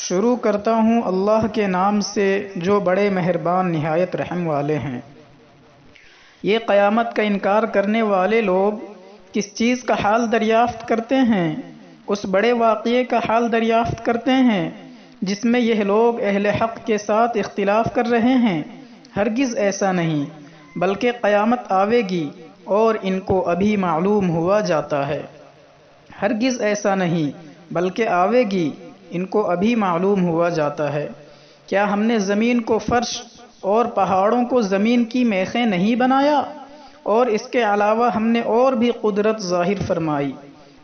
شروع کرتا ہوں اللہ کے نام سے جو بڑے مہربان نہایت رحم والے ہیں۔ یہ قیامت کا انکار کرنے والے لوگ کس چیز کا حال دریافت کرتے ہیں؟ اس بڑے واقعے کا حال دریافت کرتے ہیں جس میں یہ لوگ اہل حق کے ساتھ اختلاف کر رہے ہیں۔ ہرگز ایسا نہیں، بلکہ قیامت آوے گی اور ان کو ابھی معلوم ہوا جاتا ہے۔ ہرگز ایسا نہیں، بلکہ آوے گی، ان کو ابھی معلوم ہوا جاتا ہے۔ کیا ہم نے زمین کو فرش اور پہاڑوں کو زمین کی میخیں نہیں بنایا؟ اور اس کے علاوہ ہم نے اور بھی قدرت ظاہر فرمائی۔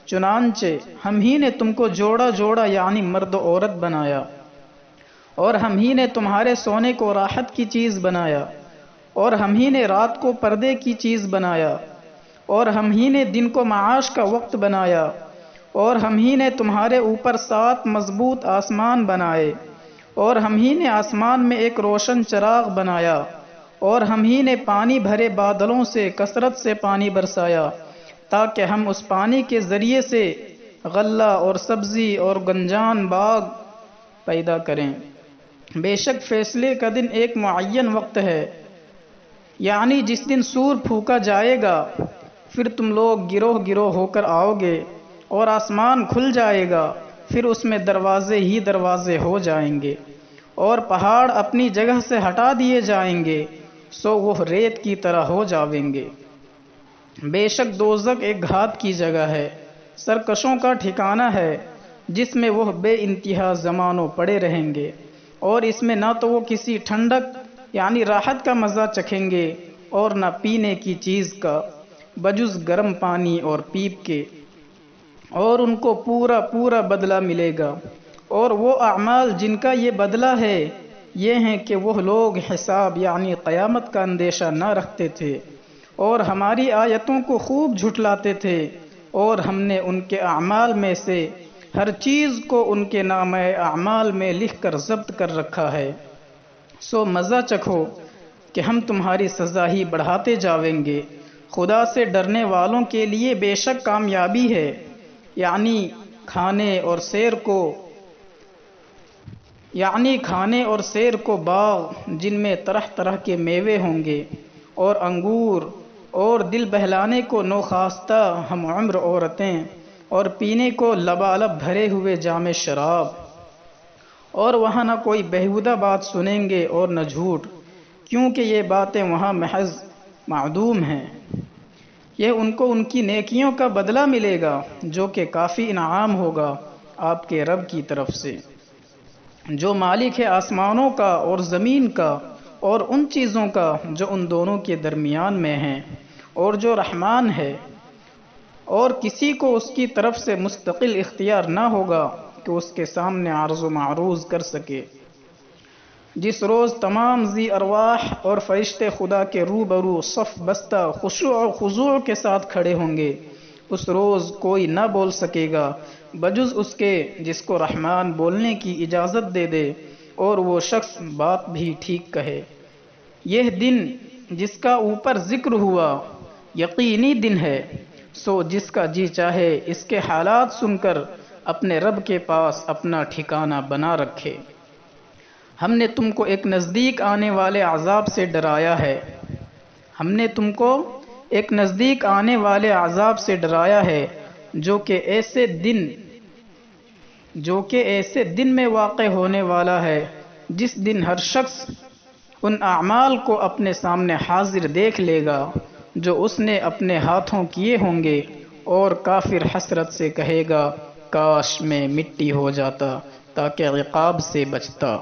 چنانچہ ہم ہی نے تم کو جوڑا جوڑا یعنی مرد و عورت بنایا، اور ہم ہی نے تمہارے سونے کو راحت کی چیز بنایا، اور ہم ہی نے رات کو پردے کی چیز بنایا، اور ہم ہی نے دن کو معاش کا وقت بنایا، اور ہم ہی نے تمہارے اوپر 7 مضبوط آسمان بنائے، اور ہم ہی نے آسمان میں ایک روشن چراغ بنایا، اور ہم ہی نے پانی بھرے بادلوں سے کثرت سے پانی برسایا تاکہ ہم اس پانی کے ذریعے سے غلہ اور سبزی اور گنجان باغ پیدا کریں۔ بے شک فیصلے کا دن ایک معین وقت ہے، یعنی جس دن سور پھونکا جائے گا، پھر تم لوگ گروہ گروہ ہو کر آؤ گے، اور آسمان کھل جائے گا، پھر اس میں دروازے ہی دروازے ہو جائیں گے، اور پہاڑ اپنی جگہ سے ہٹا دیے جائیں گے، سو وہ ریت کی طرح ہو جاویں گے۔ بے شک دوزخ ایک گھات کی جگہ ہے، سرکشوں کا ٹھکانہ ہے، جس میں وہ بے انتہا زمانوں پڑے رہیں گے، اور اس میں نہ تو وہ کسی ٹھنڈک یعنی راحت کا مزہ چکھیں گے اور نہ پینے کی چیز کا بجز گرم پانی اور پیپ کے، اور ان کو پورا پورا بدلہ ملے گا۔ اور وہ اعمال جن کا یہ بدلہ ہے یہ ہیں کہ وہ لوگ حساب یعنی قیامت کا اندیشہ نہ رکھتے تھے، اور ہماری آیتوں کو خوب جھٹلاتے تھے، اور ہم نے ان کے اعمال میں سے ہر چیز کو ان کے نامہ اعمال میں لکھ کر ضبط کر رکھا ہے، سو مزہ چکھو کہ ہم تمہاری سزا ہی بڑھاتے جاویں گے۔ خدا سے ڈرنے والوں کے لیے بے شک کامیابی ہے، یعنی کھانے اور سیر کو باغ جن میں طرح طرح کے میوے ہوں گے، اور انگور، اور دل بہلانے کو نوخاستہ ہم عمر عورتیں، اور پینے کو لبالب بھرے ہوئے جام شراب، اور وہاں نہ کوئی بیہودہ بات سنیں گے اور نہ جھوٹ، کیونکہ یہ باتیں وہاں محض معدوم ہیں۔ یہ ان کو ان کی نیکیوں کا بدلہ ملے گا جو کہ کافی انعام ہوگا آپ کے رب کی طرف سے، جو مالک ہے آسمانوں کا اور زمین کا اور ان چیزوں کا جو ان دونوں کے درمیان میں ہیں، اور جو رحمان ہے، اور کسی کو اس کی طرف سے مستقل اختیار نہ ہوگا کہ اس کے سامنے عرض و معروض کر سکے۔ جس روز تمام ذی ارواح اور فرشتے خدا کے روبرو صف بستہ خشوع و خضوع کے ساتھ کھڑے ہوں گے، اس روز کوئی نہ بول سکے گا بجز اس کے جس کو رحمان بولنے کی اجازت دے دے، اور وہ شخص بات بھی ٹھیک کہے۔ یہ دن جس کا اوپر ذکر ہوا یقینی دن ہے، سو جس کا جی چاہے اس کے حالات سن کر اپنے رب کے پاس اپنا ٹھکانہ بنا رکھے۔ ہم نے تم کو ایک نزدیک آنے والے عذاب سے ڈرایا ہے، ہم نے تم کو ایک نزدیک آنے والے عذاب سے ڈرایا ہے جو کہ ایسے دن میں واقع ہونے والا ہے جس دن ہر شخص ان اعمال کو اپنے سامنے حاضر دیکھ لے گا جو اس نے اپنے ہاتھوں کیے ہوں گے، اور کافر حسرت سے کہے گا کاش میں مٹی ہو جاتا تاکہ عقاب سے بچتا۔